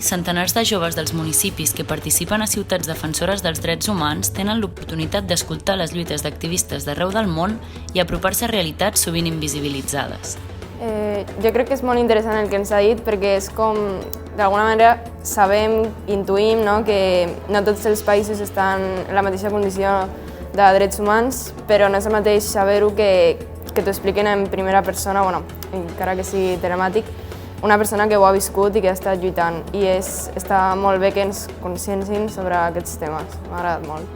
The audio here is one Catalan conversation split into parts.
centenars de joves dels municipis que participen a ciutats defensores dels drets humans tenen l'oportunitat d'escoltar les lluites d'activistes d'arreu del món i apropar-se a realitats sovint invisibilitzades. Jo crec que és molt interessant el que ens ha dit perquè és com, d'alguna manera, sabem, intuïm, no, que no tots els països estan en la mateixa condició de drets humans, però no és el mateix saber-ho que t'ho expliquen en primera persona, bueno, encara que sigui telemàtic, una persona que ho ha viscut i que ha estat lluitant. I està molt bé que ens consciencin sobre aquests temes. M'ha agradat molt.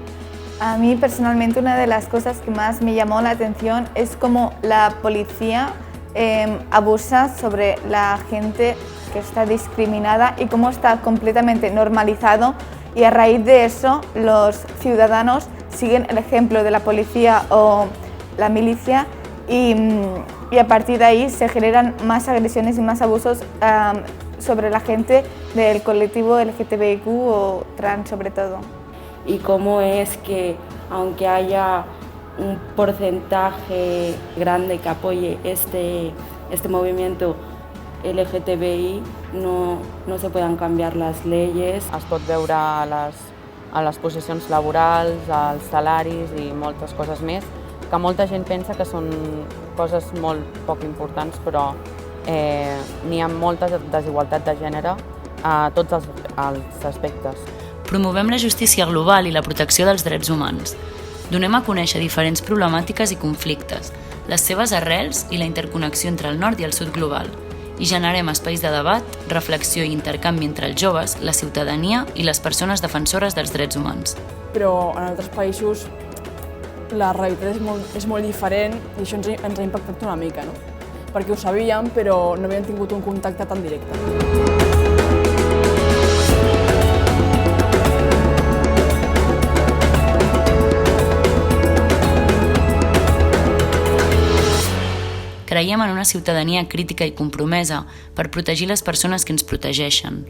A mí personalmente una de las cosas que más me llamó la atención es cómo la policía abusa sobre la gente que está discriminada y cómo está completamente normalizado, y a raíz de eso los ciudadanos siguen el ejemplo de la policía o la milicia y a partir de ahí se generan más agresiones y más abusos sobre la gente del colectivo LGTBIQ o trans sobre todo. Y cómo es que aunque haya un porcentaje grande que apoye este movimiento LGTBI, no se puedan cambiar las leyes. Es pot veure a les posicions laborals, als salaris i moltes coses més, que molta gent pensa que són coses molt poc importants, però n'hi ha molta desigualtat de gènere a tots els aspectes. Promovem la justícia global i la protecció dels drets humans. Donem a conèixer diferents problemàtiques i conflictes, les seves arrels i la interconnexió entre el nord i el sud global, i generem espais de debat, reflexió i intercanvi entre els joves, la ciutadania i les persones defensores dels drets humans. Però en altres països la realitat és molt diferent i això ens ha impactat una mica, no? Perquè ho sabíem, però no havíem tingut un contacte tan directe. Creiem en una ciutadania crítica i compromesa per protegir les persones que ens protegeixen.